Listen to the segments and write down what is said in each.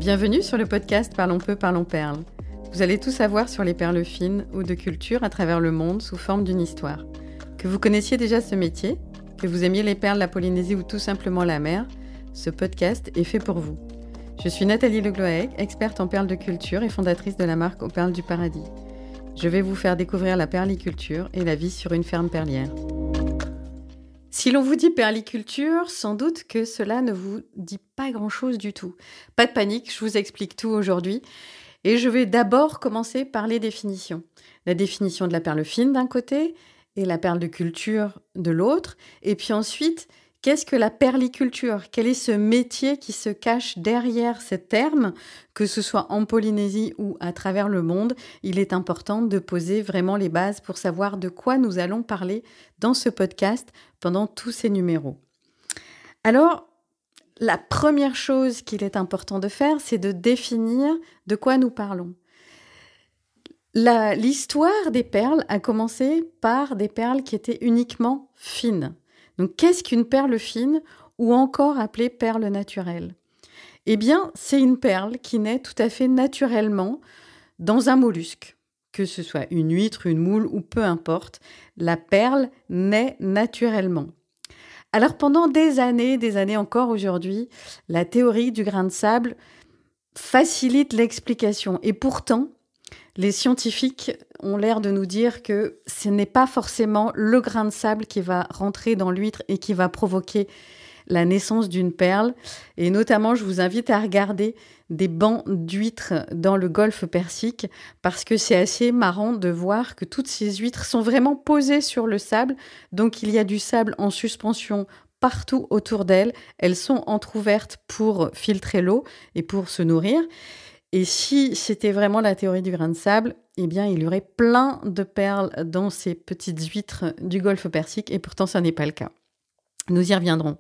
Bienvenue sur le podcast Parlons peu, parlons perles. Vous allez tout savoir sur les perles fines ou de culture à travers le monde sous forme d'une histoire. Que vous connaissiez déjà ce métier, que vous aimiez les perles, la Polynésie ou tout simplement la mer, ce podcast est fait pour vous. Je suis Nathalie Legloaec, experte en perles de culture et fondatrice de la marque Aux Perles du Paradis. Je vais vous faire découvrir la perliculture et la vie sur une ferme perlière. Si l'on vous dit perliculture, sans doute que cela ne vous dit pas grand-chose du tout. Pas de panique, je vous explique tout aujourd'hui. Et je vais d'abord commencer par les définitions. La définition de la perle fine d'un côté et la perle de culture de l'autre. Et puis ensuite, qu'est-ce que la perliculture ? Quel est ce métier qui se cache derrière ces termes ? Que ce soit en Polynésie ou à travers le monde, il est important de poser vraiment les bases pour savoir de quoi nous allons parler dans ce podcast pendant tous ces numéros. Alors, la première chose qu'il est important de faire, c'est de définir de quoi nous parlons. L'histoire des perles a commencé par des perles qui étaient uniquement fines. Donc, qu'est-ce qu'une perle fine ou encore appelée perle naturelle ? Eh bien, c'est une perle qui naît tout à fait naturellement dans un mollusque. Que ce soit une huître, une moule ou peu importe, la perle naît naturellement. Alors pendant des années encore aujourd'hui, la théorie du grain de sable facilite l'explication. Et pourtant, les scientifiques ont l'air de nous dire que ce n'est pas forcément le grain de sable qui va rentrer dans l'huître et qui va provoquer la naissance d'une perle. Et notamment, je vous invite à regarder des bancs d'huîtres dans le golfe Persique parce que c'est assez marrant de voir que toutes ces huîtres sont vraiment posées sur le sable. Donc, il y a du sable en suspension partout autour d'elles. Elles sont entrouvertes pour filtrer l'eau et pour se nourrir. Et si c'était vraiment la théorie du grain de sable, eh bien, il y aurait plein de perles dans ces petites huîtres du golfe Persique et pourtant, ça n'est pas le cas. Nous y reviendrons.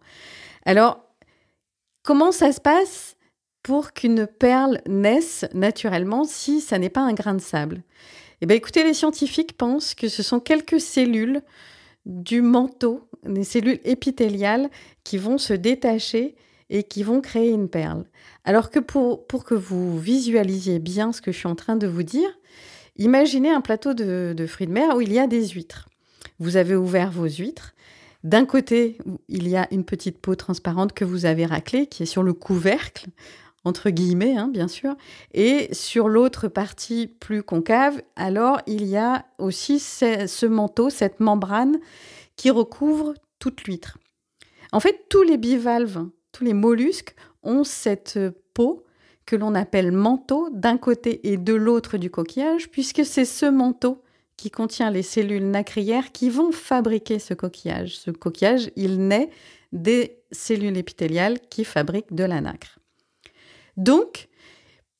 Alors, comment ça se passe pour qu'une perle naisse naturellement si ça n'est pas un grain de sable ? Eh bien, écoutez, les scientifiques pensent que ce sont quelques cellules du manteau, des cellules épithéliales qui vont se détacher et qui vont créer une perle. Alors que pour que vous visualisiez bien ce que je suis en train de vous dire, imaginez un plateau de fruits de mer où il y a des huîtres. Vous avez ouvert vos huîtres. D'un côté, il y a une petite peau transparente que vous avez raclée, qui est sur le couvercle, entre guillemets, bien sûr. Et sur l'autre partie plus concave, alors il y a aussi ce manteau, cette membrane qui recouvre toute l'huître. En fait, tous les bivalves, tous les mollusques ont cette peau que l'on appelle manteau d'un côté et de l'autre du coquillage, puisque c'est ce manteau qui contient les cellules nacrières qui vont fabriquer ce coquillage. Ce coquillage, il naît des cellules épithéliales qui fabriquent de la nacre. Donc,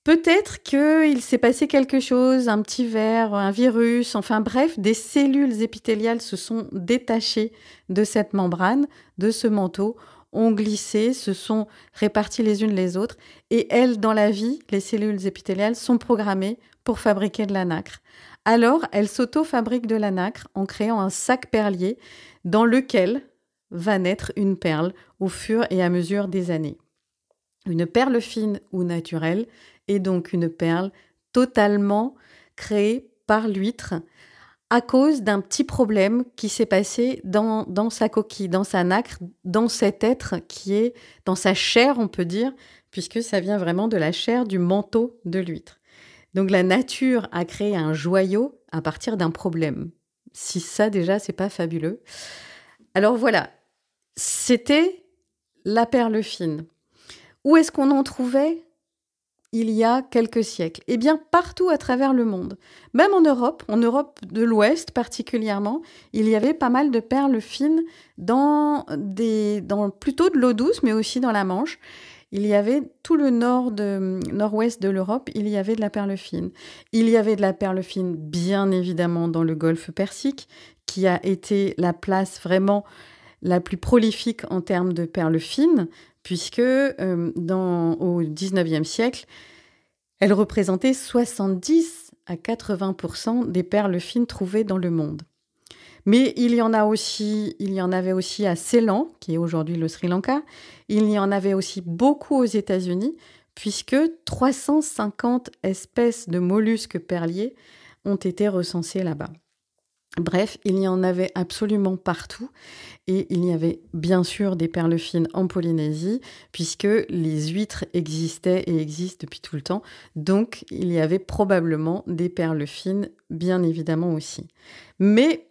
peut-être qu'il s'est passé quelque chose, un petit ver, un virus, enfin bref, des cellules épithéliales se sont détachées de cette membrane, de ce manteau, ont glissé, se sont réparties les unes les autres, et elles, dans la vie, les cellules épithéliales sont programmées pour fabriquer de la nacre. Alors, elles s'auto-fabriquent de la nacre en créant un sac perlier dans lequel va naître une perle au fur et à mesure des années. Une perle fine ou naturelle est donc une perle totalement créée par l'huître à cause d'un petit problème qui s'est passé dans sa coquille, dans sa nacre, dans cet être qui est dans sa chair, on peut dire, puisque ça vient vraiment de la chair du manteau de l'huître. Donc la nature a créé un joyau à partir d'un problème. Si ça déjà, c'est pas fabuleux. Alors voilà, c'était la perle fine. Où est-ce qu'on en trouvait il y a quelques siècles ? Eh bien, partout à travers le monde. Même en Europe de l'Ouest particulièrement, il y avait pas mal de perles fines dans plutôt de l'eau douce, mais aussi dans la Manche. Il y avait tout le nord-ouest de l'Europe, il y avait de la perle fine. Il y avait de la perle fine, bien évidemment, dans le golfe Persique, qui a été la place vraiment la plus prolifique en termes de perles fines, puisque au XIXe siècle, elle représentait 70 à 80% des perles fines trouvées dans le monde. Mais il y en avait aussi à Ceylan, qui est aujourd'hui le Sri Lanka. Il y en avait aussi beaucoup aux États-Unis, puisque 350 espèces de mollusques perliers ont été recensées là-bas. Bref, il y en avait absolument partout et il y avait bien sûr des perles fines en Polynésie puisque les huîtres existaient et existent depuis tout le temps. Donc, il y avait probablement des perles fines, bien évidemment aussi. Mais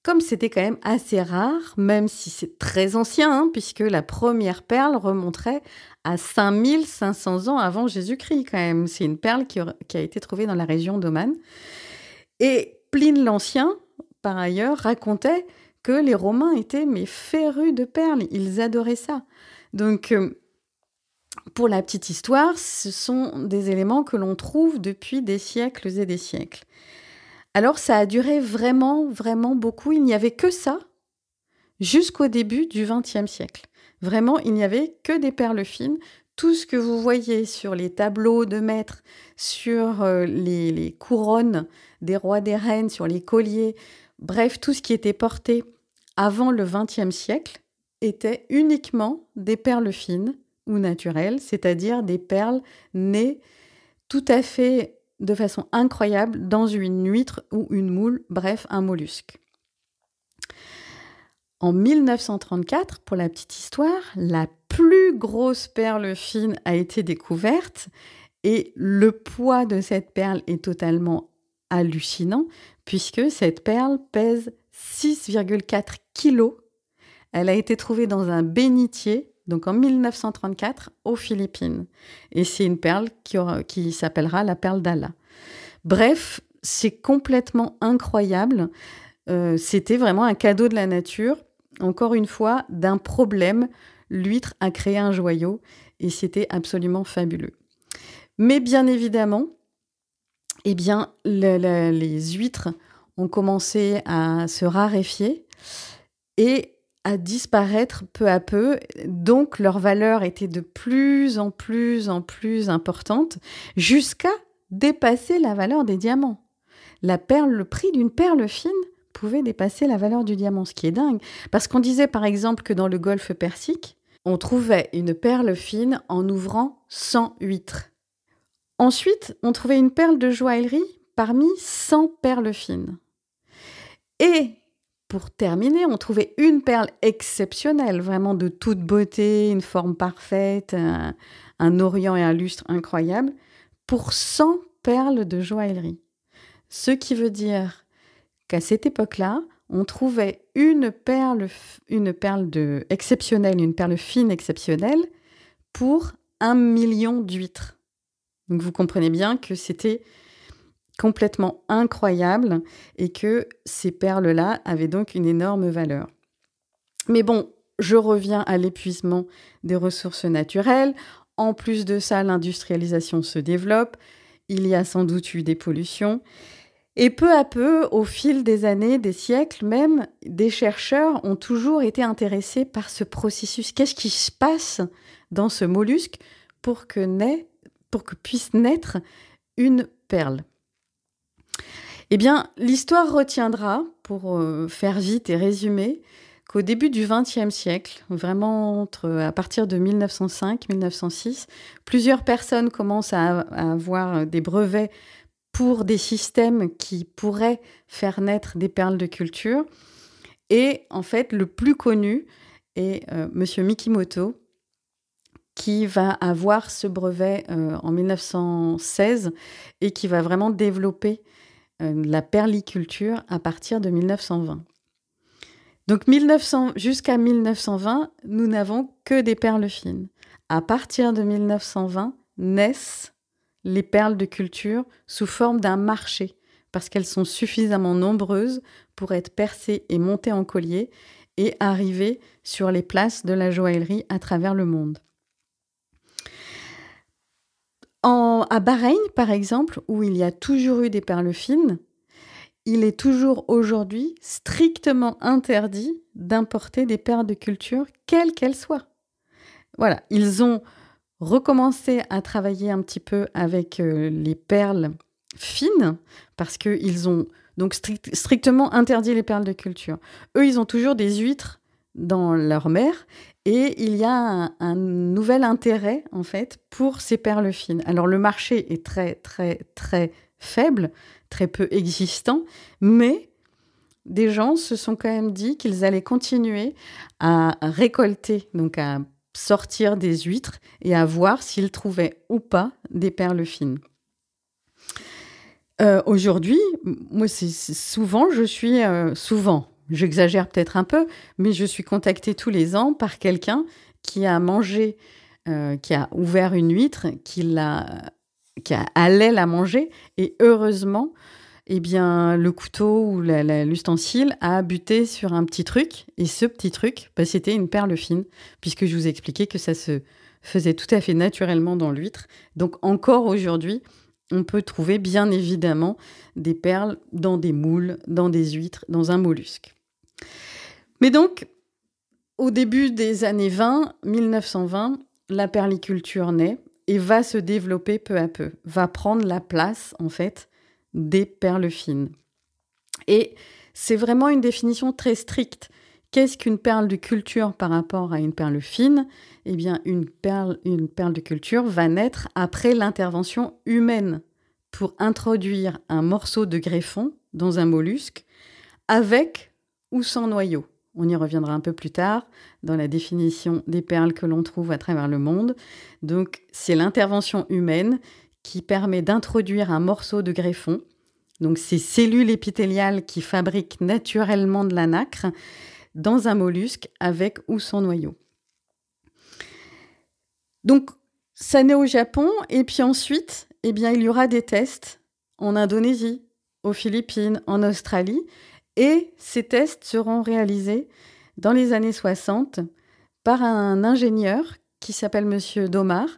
comme c'était quand même assez rare, même si c'est très ancien, puisque la première perle remonterait à 5500 ans avant Jésus-Christ quand même. C'est une perle qui a été trouvée dans la région d'Oman. Et Pline l'Ancien, par ailleurs, racontait que les Romains étaient férus de perles. Ils adoraient ça. Donc, pour la petite histoire, ce sont des éléments que l'on trouve depuis des siècles et des siècles. Alors, ça a duré vraiment, vraiment beaucoup. Il n'y avait que ça jusqu'au début du XXe siècle. Vraiment, il n'y avait que des perles fines. Tout ce que vous voyez sur les tableaux de maîtres, sur les couronnes des rois, des reines, sur les colliers, bref, tout ce qui était porté avant le XXe siècle était uniquement des perles fines ou naturelles, c'est-à-dire des perles nées tout à fait de façon incroyable dans une huître ou une moule, bref, un mollusque. En 1934, pour la petite histoire, la plus grosse perle fine a été découverte et le poids de cette perle est totalement hallucinant puisque cette perle pèse 6,4 kilos. Elle a été trouvée dans un bénitier, donc en 1934, aux Philippines. Et c'est une perle qui s'appellera la perle d'Allah. Bref, c'est complètement incroyable. C'était vraiment un cadeau de la nature. Encore une fois, d'un problème, l'huître a créé un joyau et c'était absolument fabuleux. Mais bien évidemment, les huîtres ont commencé à se raréfier et à disparaître peu à peu. Donc, leur valeur était de plus en plus importante jusqu'à dépasser la valeur des diamants. Le prix d'une perle fine pouvait dépasser la valeur du diamant, ce qui est dingue. Parce qu'on disait par exemple que dans le golfe Persique, on trouvait une perle fine en ouvrant 100 huîtres. Ensuite, on trouvait une perle de joaillerie parmi 100 perles fines. Et pour terminer, on trouvait une perle exceptionnelle, vraiment de toute beauté, une forme parfaite, un orient et un lustre incroyable, pour 100 perles de joaillerie. Ce qui veut dire qu'à cette époque-là, on trouvait une perle exceptionnelle, une perle fine exceptionnelle, pour 1 million d'huîtres. Donc vous comprenez bien que c'était complètement incroyable et que ces perles-là avaient donc une énorme valeur. Mais bon, je reviens à l'épuisement des ressources naturelles. En plus de ça, l'industrialisation se développe. Il y a sans doute eu des pollutions. Et peu à peu, au fil des années, des siècles même, des chercheurs ont toujours été intéressés par ce processus. Qu'est-ce qui se passe dans ce mollusque pour que puisse naître une perle? Eh bien, l'histoire retiendra, pour faire vite et résumer, qu'au début du XXe siècle, vraiment à partir de 1905-1906, plusieurs personnes commencent à avoir des brevets pour des systèmes qui pourraient faire naître des perles de culture. Et en fait, le plus connu est Monsieur Mikimoto, qui va avoir ce brevet en 1916 et qui va vraiment développer la perliculture à partir de 1920. Donc jusqu'à 1920, nous n'avons que des perles fines. À partir de 1920, naissent les perles de culture sous forme d'un marché, parce qu'elles sont suffisamment nombreuses pour être percées et montées en collier et arriver sur les places de la joaillerie à travers le monde. À Bahreïn, par exemple, où il y a toujours eu des perles fines, il est toujours aujourd'hui strictement interdit d'importer des perles de culture, quelles qu'elles soient. Voilà, ils ont recommencé à travailler un petit peu avec les perles fines, parce qu'ils ont donc strictement interdit les perles de culture. Eux, ils ont toujours des huîtres dans leur mer et il y a un nouvel intérêt, en fait, pour ces perles fines. Alors, le marché est très, très, très faible, très peu existant, mais des gens se sont quand même dit qu'ils allaient continuer à récolter, donc à sortir des huîtres et à voir s'ils trouvaient ou pas des perles fines. Aujourd'hui, moi, c'est souvent, souvent, j'exagère peut-être un peu, mais je suis contactée tous les ans par quelqu'un qui a mangé, qui a ouvert une huître, allait la manger, et heureusement, eh bien, le couteau ou l'ustensile a buté sur un petit truc, et ce petit truc, bah, c'était une perle fine, puisque je vous ai expliqué que ça se faisait tout à fait naturellement dans l'huître. Donc encore aujourd'hui, on peut trouver bien évidemment des perles dans des moules, dans des huîtres, dans un mollusque. Mais donc, au début des années 1920, la perliculture naît et va se développer peu à peu, va prendre la place, en fait, des perles fines. Et c'est vraiment une définition très stricte. Qu'est-ce qu'une perle de culture par rapport à une perle fine ? Eh bien, une perle de culture va naître après l'intervention humaine pour introduire un morceau de greffon dans un mollusque avec ou sans noyau. On y reviendra un peu plus tard dans la définition des perles que l'on trouve à travers le monde. Donc, c'est l'intervention humaine qui permet d'introduire un morceau de greffon, donc ces cellules épithéliales qui fabriquent naturellement de la nacre, dans un mollusque avec ou sans noyau. Donc, ça naît au Japon, et puis ensuite, eh bien, il y aura des tests en Indonésie, aux Philippines, en Australie, et ces tests seront réalisés dans les années 60 par un ingénieur qui s'appelle Monsieur Domar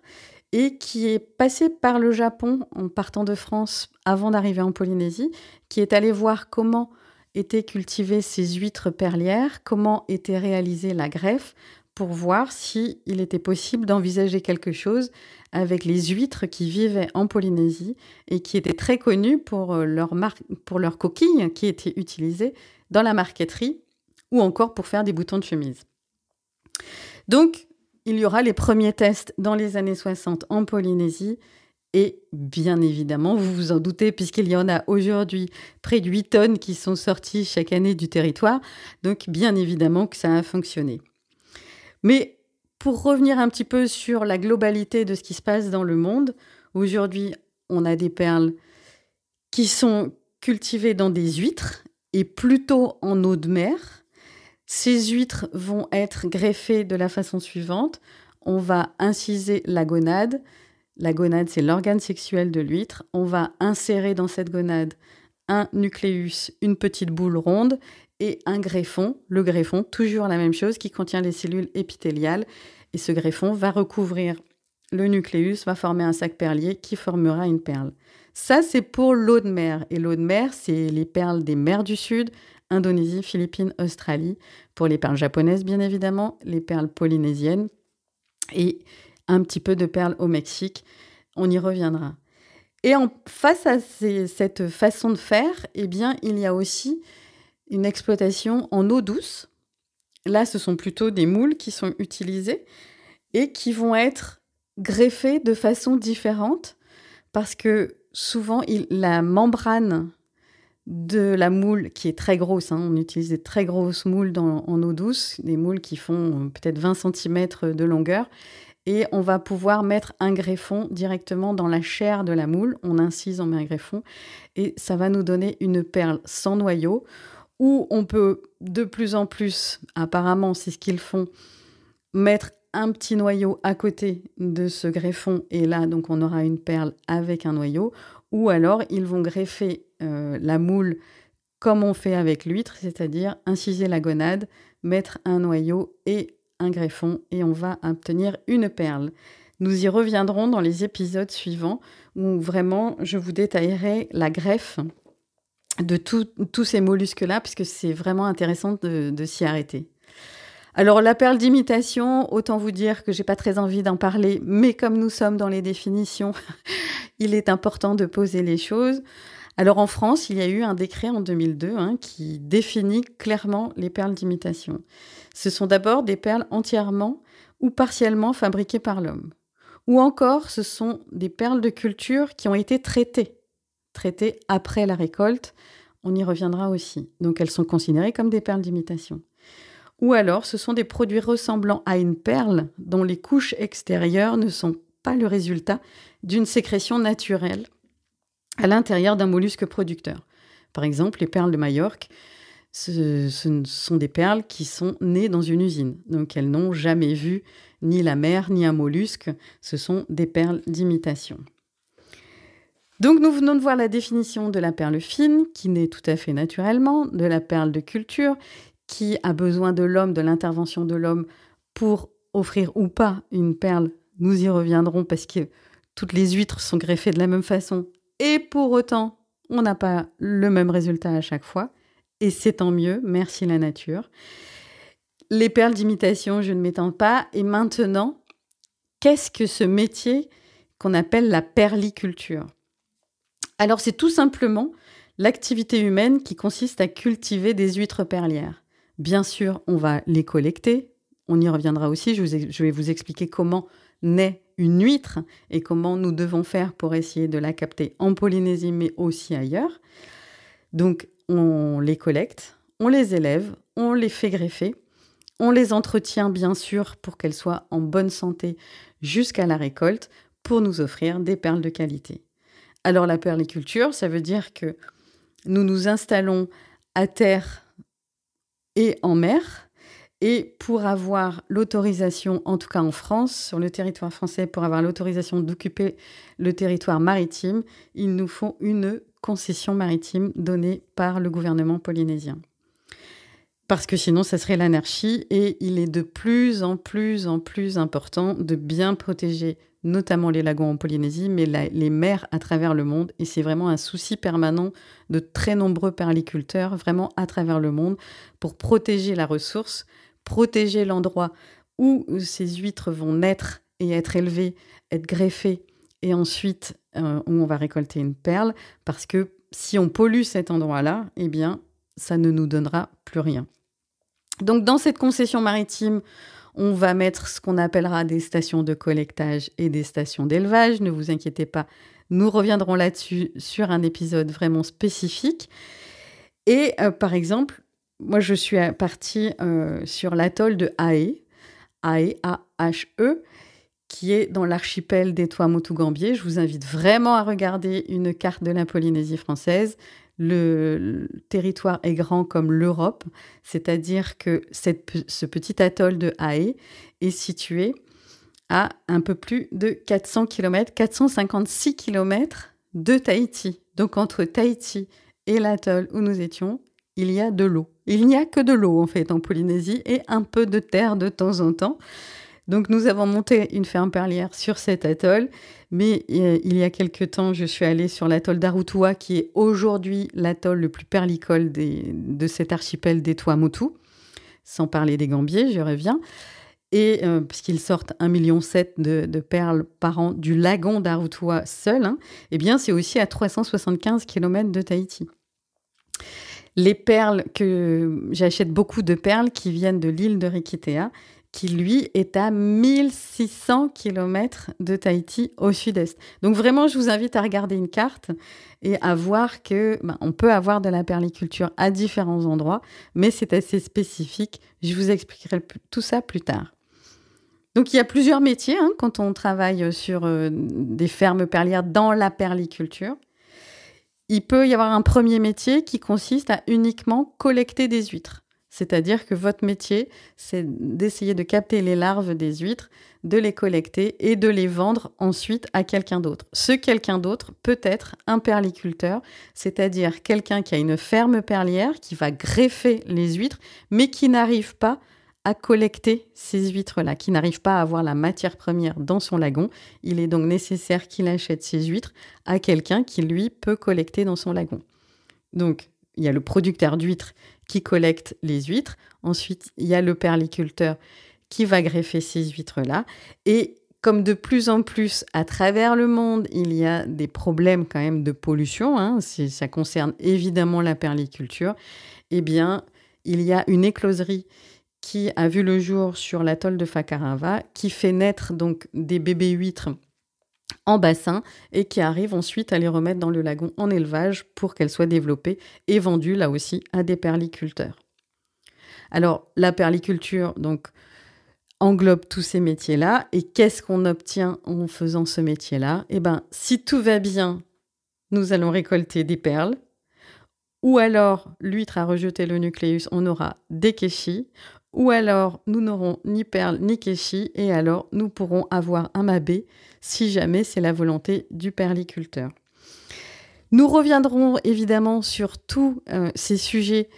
et qui est passé par le Japon en partant de France avant d'arriver en Polynésie, qui est allé voir comment étaient cultivées ces huîtres perlières, comment était réalisée la greffe, pour voir s'il était possible d'envisager quelque chose avec les huîtres qui vivaient en Polynésie et qui étaient très connues pour leurs coquilles qui étaient utilisées dans la marqueterie ou encore pour faire des boutons de chemise. Donc, il y aura les premiers tests dans les années 60 en Polynésie et bien évidemment, vous vous en doutez, puisqu'il y en a aujourd'hui près de 8 tonnes qui sont sorties chaque année du territoire, donc bien évidemment que ça a fonctionné. Mais pour revenir un petit peu sur la globalité de ce qui se passe dans le monde, aujourd'hui, on a des perles qui sont cultivées dans des huîtres et plutôt en eau de mer. Ces huîtres vont être greffées de la façon suivante. On va inciser la gonade. La gonade, c'est l'organe sexuel de l'huître. On va insérer dans cette gonade un nucléus, une petite boule ronde, et un greffon, le greffon, toujours la même chose, qui contient les cellules épithéliales. Et ce greffon va recouvrir le nucléus, va former un sac perlier qui formera une perle. Ça, c'est pour l'eau de mer. Et l'eau de mer, c'est les perles des mers du Sud, Indonésie, Philippines, Australie. Pour les perles japonaises, bien évidemment, les perles polynésiennes et un petit peu de perles au Mexique. On y reviendra. Et face à cette façon de faire, eh bien, il y a aussi une exploitation en eau douce. Là, ce sont plutôt des moules qui sont utilisés et qui vont être greffés de façon différente parce que souvent, la membrane de la moule, qui est très grosse, on utilise des très grosses moules en eau douce, des moules qui font peut-être 20 cm de longueur, et on va pouvoir mettre un greffon directement dans la chair de la moule. On incise, on met un greffon, et ça va nous donner une perle sans noyau, où on peut de plus en plus, apparemment c'est ce qu'ils font, mettre un petit noyau à côté de ce greffon, et là donc on aura une perle avec un noyau, ou alors ils vont greffer la moule comme on fait avec l'huître, c'est-à-dire inciser la gonade, mettre un noyau et un greffon, et on va obtenir une perle. Nous y reviendrons dans les épisodes suivants, où vraiment je vous détaillerai la greffe de tous ces mollusques-là, puisque c'est vraiment intéressant de s'y arrêter. Alors, la perle d'imitation, autant vous dire que j'ai pas très envie d'en parler, mais comme nous sommes dans les définitions, il est important de poser les choses. Alors en France, il y a eu un décret en 2002 qui définit clairement les perles d'imitation. Ce sont d'abord des perles entièrement ou partiellement fabriquées par l'homme. Ou encore, ce sont des perles de culture qui ont été traitées après la récolte. On y reviendra aussi. Donc elles sont considérées comme des perles d'imitation. Ou alors, ce sont des produits ressemblant à une perle dont les couches extérieures ne sont pas le résultat d'une sécrétion naturelle à l'intérieur d'un mollusque producteur. Par exemple, les perles de Majorque, ce sont des perles qui sont nées dans une usine. Donc, elles n'ont jamais vu ni la mer, ni un mollusque. Ce sont des perles d'imitation. Donc, nous venons de voir la définition de la perle fine, qui naît tout à fait naturellement, de la perle de culture, qui a besoin de l'homme, de l'intervention de l'homme pour offrir ou pas une perle. Nous y reviendrons parce que toutes les huîtres sont greffées de la même façon. Et pour autant, on n'a pas le même résultat à chaque fois. Et c'est tant mieux, merci la nature. Les perles d'imitation, je ne m'étends pas. Et maintenant, qu'est-ce que ce métier qu'on appelle la perliculture ? Alors, c'est tout simplement l'activité humaine qui consiste à cultiver des huîtres perlières. Bien sûr, on va les collecter. On y reviendra aussi. Je vais vous expliquer comment naît une huître et comment nous devons faire pour essayer de la capter en Polynésie, mais aussi ailleurs. Donc, on les collecte, on les élève, on les fait greffer, on les entretient bien sûr pour qu'elles soient en bonne santé jusqu'à la récolte pour nous offrir des perles de qualité. Alors, la perliculture, ça veut dire que nous nous installons à terre et en mer. Et pour avoir l'autorisation, en tout cas en France, sur le territoire français, pour avoir l'autorisation d'occuper le territoire maritime, il nous faut une concession maritime donnée par le gouvernement polynésien. Parce que sinon, ça serait l'anarchie et il est de plus en plus important de bien protéger notamment les lagons en Polynésie, mais les mers à travers le monde. Et c'est vraiment un souci permanent de très nombreux perliculteurs, vraiment à travers le monde, pour protéger la ressource, protéger l'endroit où ces huîtres vont naître et être élevées, être greffées, et ensuite où on va récolter une perle, parce que si on pollue cet endroit-là, eh bien, ça ne nous donnera plus rien. Donc, dans cette concession maritime, on va mettre ce qu'on appellera des stations de collectage et des stations d'élevage. Ne vous inquiétez pas, nous reviendrons là-dessus sur un épisode vraiment spécifique. Et par exemple, moi, je suis partie sur l'atoll de Ahe, A-H-E, qui est dans l'archipel des Tuamotu-Gambier. Je vous invite vraiment à regarder une carte de la Polynésie française. Le territoire est grand comme l'Europe, c'est-à-dire que ce petit atoll de Ahe est situé à un peu plus de 400 km, 456 km de Tahiti. Donc entre Tahiti et l'atoll où nous étions, il y a de l'eau. Il n'y a que de l'eau en fait en Polynésie et un peu de terre de temps en temps. Donc nous avons monté une ferme perlière sur cet atoll, mais il y a quelque temps, je suis allée sur l'atoll d'Arutua, qui est aujourd'hui l'atoll le plus perlicole de cet archipel des Tuamotu, sans parler des Gambiers, je reviens. Et puisqu'ils sortent 1,7 million de perles par an du lagon d'Arutua seul, eh bien c'est aussi à 375 km de Tahiti. Les perles j'achète beaucoup de perles qui viennent de l'île de Rikitea, qui, lui, est à 1600 km de Tahiti au sud-est. Donc vraiment, je vous invite à regarder une carte et à voir on peut avoir de la perliculture à différents endroits, mais c'est assez spécifique. Je vous expliquerai tout ça plus tard. Donc, il y a plusieurs métiers quand on travaille sur des fermes perlières dans la perliculture. Il peut y avoir un premier métier qui consiste à uniquement collecter des huîtres. C'est-à-dire que votre métier, c'est d'essayer de capter les larves des huîtres, de les collecter et de les vendre ensuite à quelqu'un d'autre. Ce quelqu'un d'autre peut être un perliculteur, c'est-à-dire quelqu'un qui a une ferme perlière, qui va greffer les huîtres, mais qui n'arrive pas à collecter ces huîtres-là, qui n'arrive pas à avoir la matière première dans son lagon. Il est donc nécessaire qu'il achète ces huîtres à quelqu'un qui, lui, peut collecter dans son lagon. Donc, il y a le producteur d'huîtres qui collecte les huîtres. Ensuite, il y a le perliculteur qui va greffer ces huîtres-là. Et comme de plus en plus à travers le monde, il y a des problèmes quand même de pollution, hein, ça concerne évidemment la perliculture, eh bien, il y a une écloserie qui a vu le jour sur l'atoll de Fakarava, qui fait naître donc des bébés huîtres en bassin et qui arrive ensuite à les remettre dans le lagon en élevage pour qu'elles soient développées et vendues là aussi à des perliculteurs. Alors, la perliculture donc englobe tous ces métiers-là. Et qu'est-ce qu'on obtient en faisant ce métier-là ? Eh bien, si tout va bien, nous allons récolter des perles. Ou alors, l'huître a rejeté le nucléus, on aura des kéchis. Ou alors, nous n'aurons ni perles ni kéchis. Et alors, nous pourrons avoir un mabé, si jamais c'est la volonté du perliculteur. Nous reviendrons évidemment sur tous ces sujets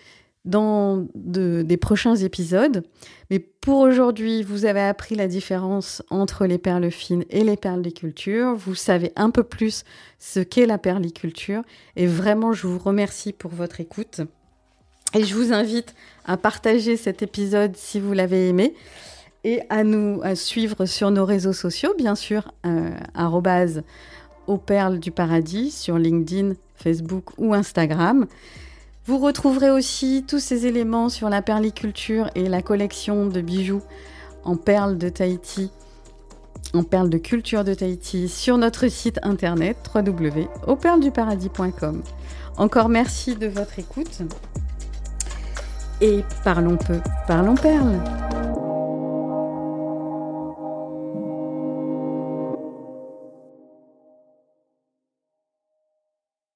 dans des prochains épisodes. Mais pour aujourd'hui, vous avez appris la différence entre les perles fines et les perlicultures. Vous savez un peu plus ce qu'est la perliculture. Et vraiment, je vous remercie pour votre écoute. Et je vous invite à partager cet épisode si vous l'avez aimé et à nous suivre sur nos réseaux sociaux, bien sûr, @aux perles du paradis sur LinkedIn, Facebook ou Instagram. Vous retrouverez aussi tous ces éléments sur la perliculture et la collection de bijoux en perles de Tahiti, en perles de culture de Tahiti sur notre site internet www.ausperlesduparadis.com. Encore merci de votre écoute et parlons peu, parlons perles.